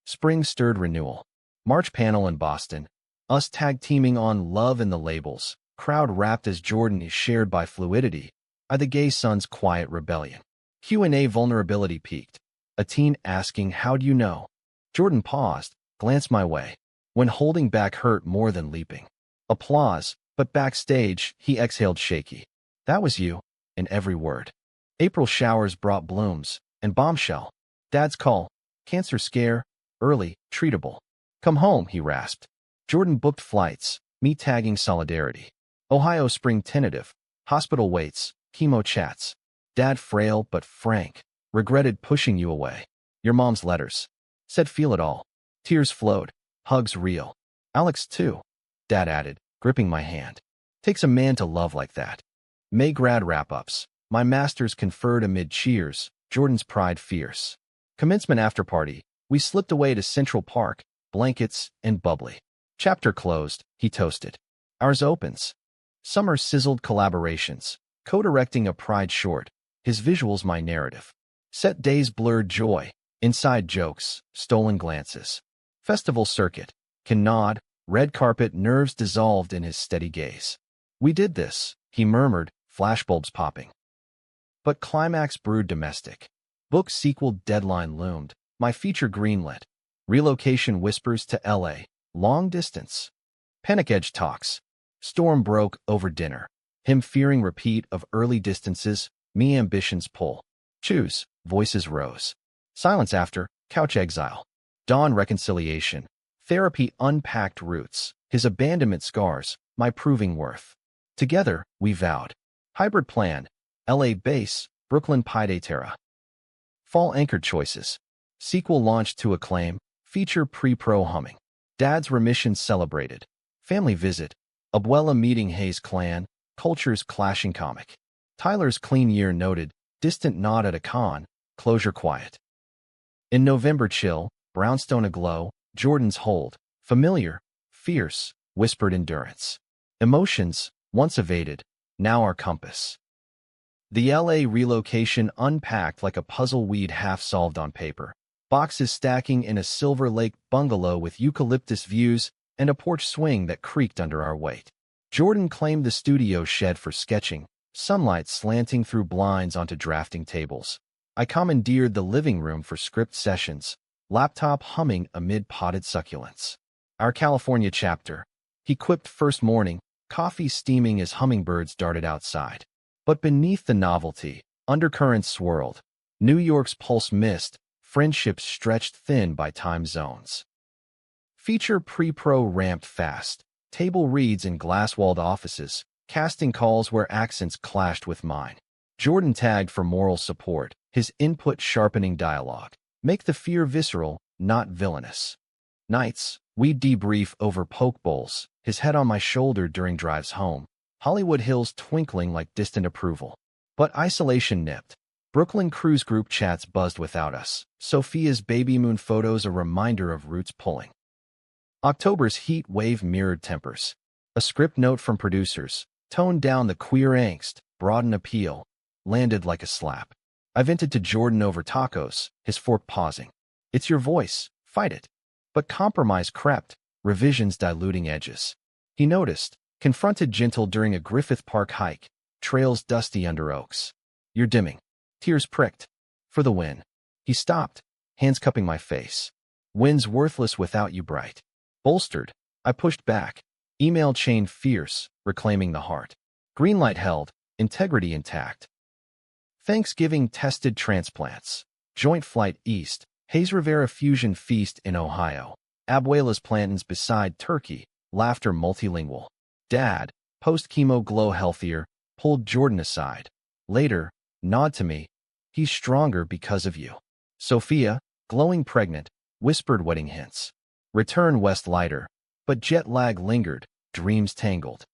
Spring stirred renewal. March panel in Boston. Us tag-teaming on love in the labels. Crowd wrapped as Jordan is shared by fluidity. I the gay son's quiet rebellion. Q&A vulnerability peaked. A teen asking, how'd you know? Jordan paused, glanced my way. When holding back hurt more than leaping. Applause, but backstage, he exhaled shaky. That was you, in every word. April showers brought blooms, and bombshell. Dad's call. Cancer scare. Early, treatable. Come home, he rasped. Jordan booked flights, me tagging solidarity. Ohio spring tentative. Hospital waits, chemo chats. Dad frail but frank. Regretted pushing you away. Your mom's letters. Said feel it all. Tears flowed. Hugs real. Alex too. Dad added, gripping my hand. Takes a man to love like that. May grad wrap-ups. My masters conferred amid cheers. Jordan's pride fierce. Commencement after-party. We slipped away to Central Park. Blankets and bubbly. Chapter closed, he toasted. Ours opens. Summer sizzled collaborations. Co-directing a pride short. His visuals my narrative. Set days blurred joy. Inside jokes. Stolen glances. Festival circuit. Can nod. Red carpet nerves dissolved in his steady gaze. We did this, he murmured, flashbulbs popping. But climax brewed domestic. Book sequel deadline loomed. My feature greenlit. Relocation whispers to LA. Long distance. Panic edge talks. Storm broke over dinner. Him fearing repeat of early distances. Me ambitions pull. Choose. Voices rose. Silence after. Couch exile. Dawn reconciliation. Therapy unpacked roots. His abandonment scars. My proving worth. Together, we vowed. Hybrid plan. LA base. Brooklyn Pide Terra. Fall anchored choices. Sequel launched to acclaim. Feature pre-pro humming. Dad's remission celebrated. Family visit. Abuela meeting Hayes clan. Cultures clashing comic. Tyler's clean year noted. Distant nod at a con. Closure quiet. In November chill. Brownstone aglow. Jordan's hold. Familiar. Fierce. Whispered endurance. Emotions, once evaded, now our compass. The LA relocation unpacked like a puzzle we'd half solved on paper. Boxes stacking in a Silver Lake bungalow with eucalyptus views and a porch swing that creaked under our weight. Jordan claimed the studio shed for sketching, sunlight slanting through blinds onto drafting tables. I commandeered the living room for script sessions, laptop humming amid potted succulents. Our California chapter. He quipped first morning, coffee steaming as hummingbirds darted outside. But beneath the novelty, undercurrents swirled. New York's pulse missed, friendships stretched thin by time zones. Feature pre-pro ramped fast. Table reads in glass-walled offices, casting calls where accents clashed with mine. Jordan tagged for moral support, his input sharpening dialogue. Make the fear visceral, not villainous. Nights, we debrief over poke bowls, his head on my shoulder during drives home. Hollywood Hills twinkling like distant approval. But isolation nipped. Brooklyn cruise group chats buzzed without us. Sophia's baby moon photos a reminder of roots pulling. October's heat wave mirrored tempers. A script note from producers, toned down the queer angst, broaden appeal, landed like a slap. I vented to Jordan over tacos, his fork pausing. It's your voice, fight it. But compromise crept, revisions diluting edges. He noticed, confronted gentle during a Griffith Park hike, trails dusty under oaks. You're dimming. Tears pricked. For the win. He stopped, hands cupping my face. Win's worthless without you bright. Bolstered, I pushed back. Email chain fierce, reclaiming the heart. Green light held, integrity intact. Thanksgiving tested transplants. Joint flight east. Hayes Rivera Fusion Feast in Ohio. Abuela's plantains beside turkey. Laughter multilingual. Dad, post-chemo glow healthier, pulled Jordan aside. Later, nod to me. He's stronger because of you. Sophia, glowing pregnant, whispered wedding hints. Return west lighter, but jet lag lingered, dreams tangled.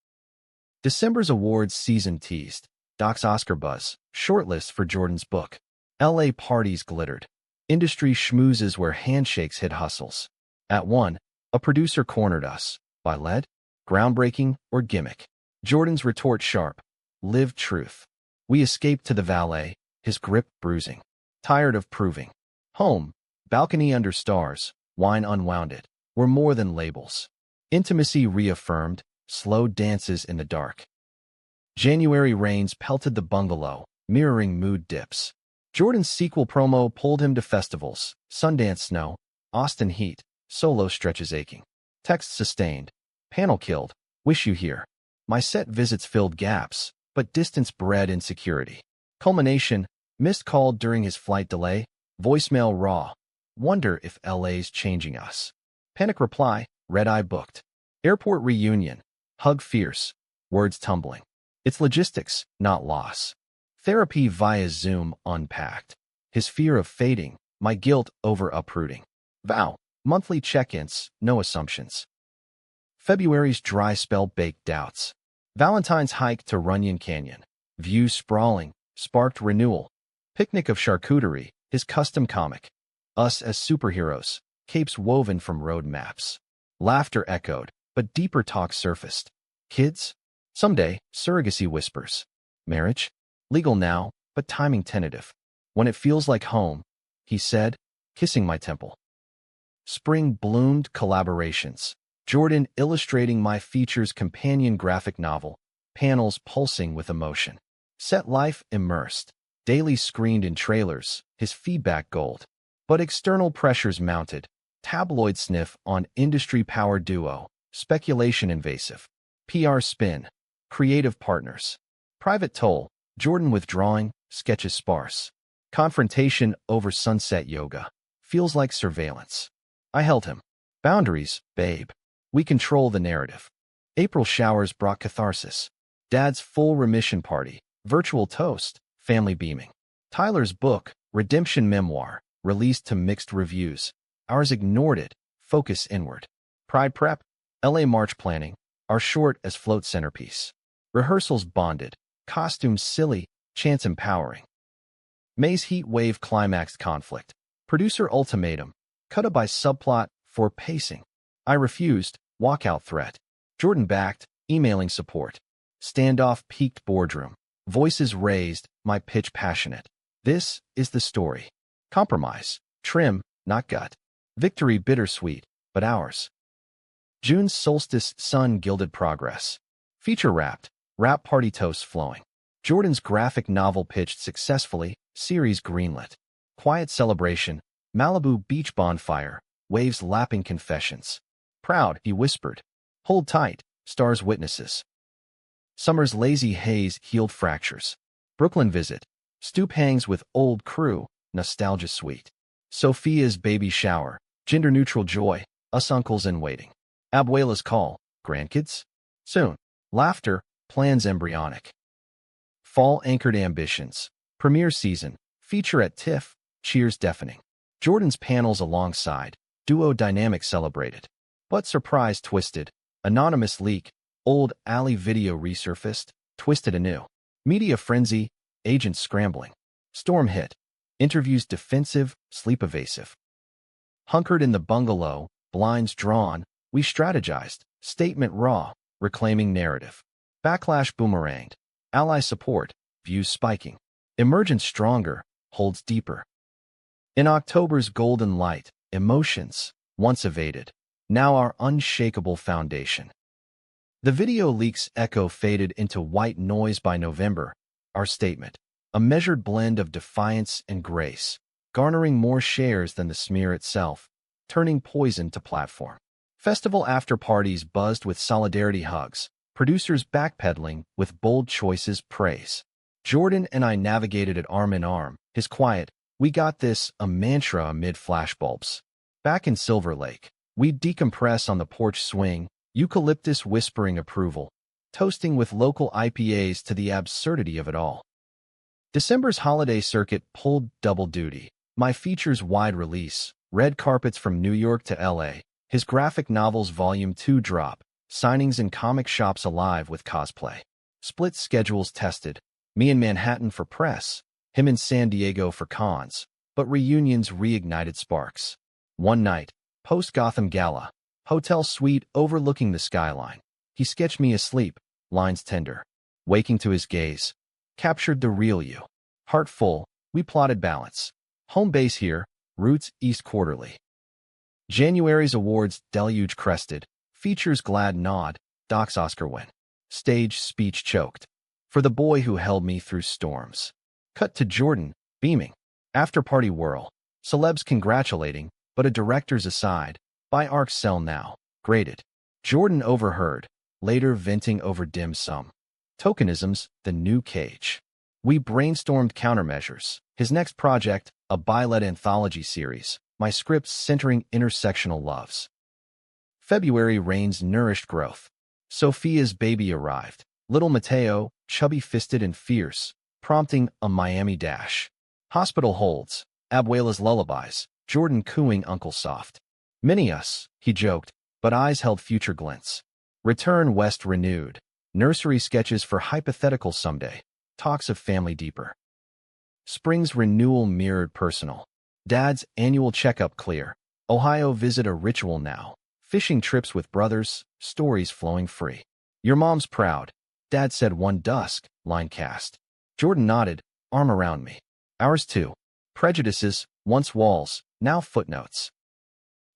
December's awards season teased. Doc's Oscar buzz, shortlist for Jordan's book. LA parties glittered. Industry schmoozes where handshakes hit hustles. At one, a producer cornered us. By lead? Groundbreaking or gimmick? Jordan's retort sharp. Lived truth. We escaped to the valet, his grip bruising. Tired of proving. Home, balcony under stars, wine unwounded. Were more than labels. Intimacy reaffirmed, slow dances in the dark. January rains pelted the bungalow, mirroring mood dips. Jordan's sequel promo pulled him to festivals, Sundance snow, Austin heat, solo stretches aching. Text sustained. Panel killed. Wish you here. My set visits filled gaps, but distance bred insecurity. Culmination, missed called during his flight delay, voicemail raw. Wonder if LA's changing us. Panic reply, red eye booked. Airport reunion, hug fierce, words tumbling. It's logistics, not loss. Therapy via Zoom unpacked. His fear of fading, my guilt over uprooting. Vow, monthly check-ins, no assumptions. February's dry spell baked doubts. Valentine's hike to Runyon Canyon. Views sprawling, sparked renewal. Picnic of charcuterie, his custom comic. Us as superheroes, capes woven from road maps. Laughter echoed, but deeper talk surfaced. Kids? Someday, surrogacy whispers. Marriage? Legal now, but timing tentative. When it feels like home, he said, kissing my temple. Spring bloomed collaborations. Jordan illustrating my features companion graphic novel, panels pulsing with emotion. Set life immersed, daily screened in trailers, his feedback gold. But external pressures mounted, tabloid sniff on industry power duo, speculation invasive. PR spin, creative partners. Private toll, Jordan withdrawing, sketches sparse. Confrontation over sunset yoga, feels like surveillance. I held him. Boundaries, babe. We control the narrative. April showers brought catharsis. Dad's full remission party, virtual toast, family beaming. Tyler's book, redemption memoir, released to mixed reviews. Ours ignored it, focus inward. Pride prep, LA March planning, our short as float centerpiece. Rehearsals bonded, costumes silly, chants empowering. May's heat wave climaxed conflict. Producer ultimatum, cut by subplot for pacing. I refused, walkout threat. Jordan backed, emailing support. Standoff peaked boardroom. Voices raised, my pitch passionate. This is the story. Compromise, trim, not gut. Victory bittersweet, but ours. June's solstice sun gilded progress. Feature wrapped, rap party toasts flowing. Jordan's graphic novel pitched successfully, series greenlit. Quiet celebration, Malibu beach bonfire, waves lapping confessions. Proud, he whispered. Hold tight, stars witnesses. Summer's lazy haze healed fractures. Brooklyn visit. Stoop hangs with old crew, nostalgia sweet. Sophia's baby shower, gender-neutral joy, us uncles in waiting. Abuela's call, grandkids? Soon. Laughter, plans embryonic. Fall-anchored ambitions. Premiere season, feature at TIFF, cheers deafening. Jordan's panels alongside, duo dynamic celebrated. But surprise twisted, anonymous leak, old alley video resurfaced, twisted anew. Media frenzy, agents scrambling. Storm hit. Interviews defensive, sleep evasive. Hunkered in the bungalow, blinds drawn, we strategized, statement raw, reclaiming narrative. Backlash boomeranged. Ally support, views spiking. Emergence stronger, holds deeper. In October's golden light, emotions, once evaded, now our unshakable foundation. The video leak's echo faded into white noise by November, our statement, a measured blend of defiance and grace, garnering more shares than the smear itself, turning poison to platform. Festival after-parties buzzed with solidarity hugs, Producers backpedaling with bold choices praise. Jordan and I navigated it arm in arm, his quiet, "We got this," a mantra amid flashbulbs. Back in Silver Lake, we'd decompress on the porch swing, eucalyptus whispering approval, toasting with local IPAs to the absurdity of it all. December's holiday circuit pulled double duty. My features wide release, red carpets from New York to LA, his graphic novels Volume 2 drop, signings in comic shops alive with cosplay. Split schedules tested, me in Manhattan for press, him in San Diego for cons, but reunions reignited sparks. One night, post-Gotham Gala, hotel suite overlooking the skyline. He sketched me asleep, lines tender. Waking to his gaze, captured the real you. Heart full, we plotted balance. Home base here, roots East Quarterly. January's awards deluge crested, features glad nod, docs Oscar win. Stage speech choked. For the boy who held me through storms. Cut to Jordan, beaming. After party whirl. Celebs congratulating, but a director's aside. Buy Arc Sell now. Graded. Jordan overheard, later venting over dim sum. Tokenism's the new cage. We brainstormed countermeasures. His next project, a bi-led anthology series. My scripts centering intersectional loves. February rains nourished growth. Sophia's baby arrived. Little Mateo, chubby-fisted and fierce, prompting a Miami dash. Hospital holds. Abuela's lullabies. Jordan cooing Uncle Soft. Mini us, he joked, but eyes held future glints. Return west renewed. Nursery sketches for hypothetical someday. Talks of family deeper. Spring's renewal mirrored personal. Dad's annual checkup clear. Ohio visit a ritual now. Fishing trips with brothers, stories flowing free. Your mom's proud. Dad said one dusk, line cast. Jordan nodded, arm around me. Ours too. Prejudices, once walls, now footnotes.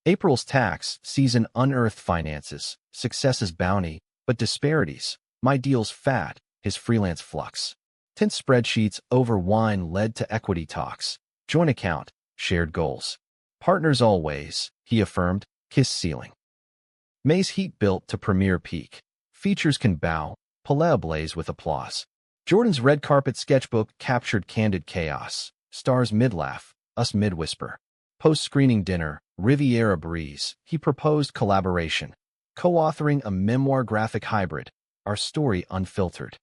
April's tax season unearthed finances, successes bounty, but disparities. My deal's fat, his freelance flux. Tint spreadsheets over wine led to equity talks. Joint account, shared goals. Partners always, he affirmed, kiss ceiling. May's heat built to premier peak. Features can bow, palais ablaze with applause. Jordan's red carpet sketchbook captured candid chaos. Stars mid-laugh, us mid-whisper. Post-screening dinner, Riviera breeze, he proposed collaboration. Co-authoring a memoir graphic hybrid, our story unfiltered.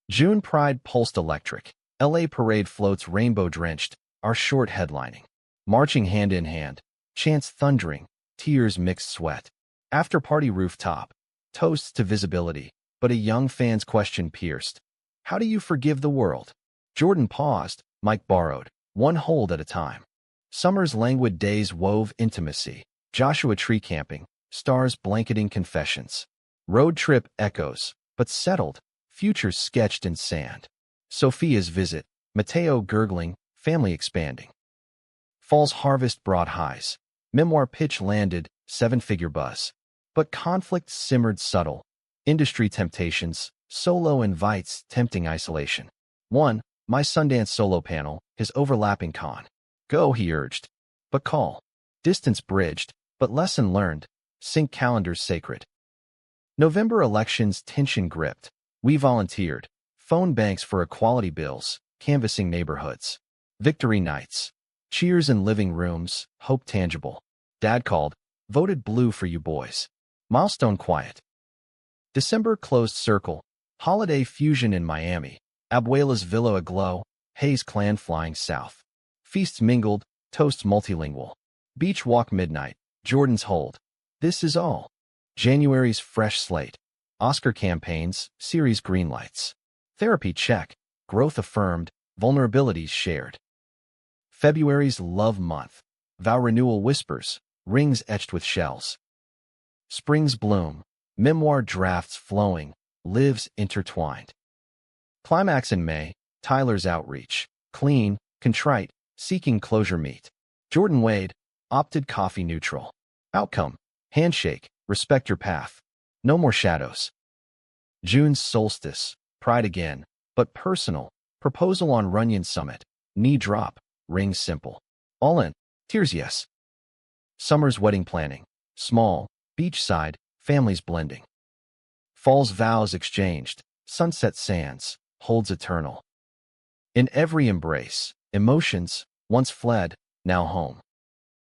June Pride pulsed electric. LA parade floats rainbow-drenched, our short headlining. Marching hand in hand, chants thundering, tears mixed sweat. After-party rooftop, toasts to visibility, but a young fan's question pierced. How do you forgive the world? Jordan paused, Mike borrowed, one hold at a time. Summer's languid days wove intimacy. Joshua tree camping, stars blanketing confessions. Road trip echoes, but settled, futures sketched in sand. Sophia's visit, Mateo gurgling, family expanding. Fall's harvest brought highs. Memoir pitch landed, seven-figure buzz. But conflict simmered subtle. Industry temptations, solo invites tempting isolation. One, my Sundance solo panel, his overlapping con. Go, he urged. But call. Distance bridged, but lesson learned. Sync calendars sacred. November elections tension gripped. We volunteered. Phone banks for equality bills, canvassing neighborhoods. Victory nights. Cheers in living rooms, hope tangible. Dad called, voted blue for you boys. Milestone quiet. December closed circle. Holiday fusion in Miami. Abuela's villa aglow. Hayes clan flying south. Feasts mingled, toasts multilingual. Beach walk midnight. Jordan's hold. This is all. January's fresh slate. Oscar campaigns, series greenlights. Therapy check. Growth affirmed, vulnerabilities shared. February's love month. Vow renewal whispers, rings etched with shells. Spring's bloom. Memoir drafts flowing, lives intertwined. Climax in May. Tyler's outreach. Clean, contrite, seeking closure meet. Jordan Wade, opted coffee neutral. Outcome. Handshake, respect your path. No more shadows. June's solstice. Pride again, but personal. Proposal on Runyon Summit. Knee drop, ring simple. All in. Tears yes. Summer's wedding planning. Small, beachside, families blending. Falls vows exchanged, sunset sands, holds eternal. In every embrace, emotions, once fled, now home.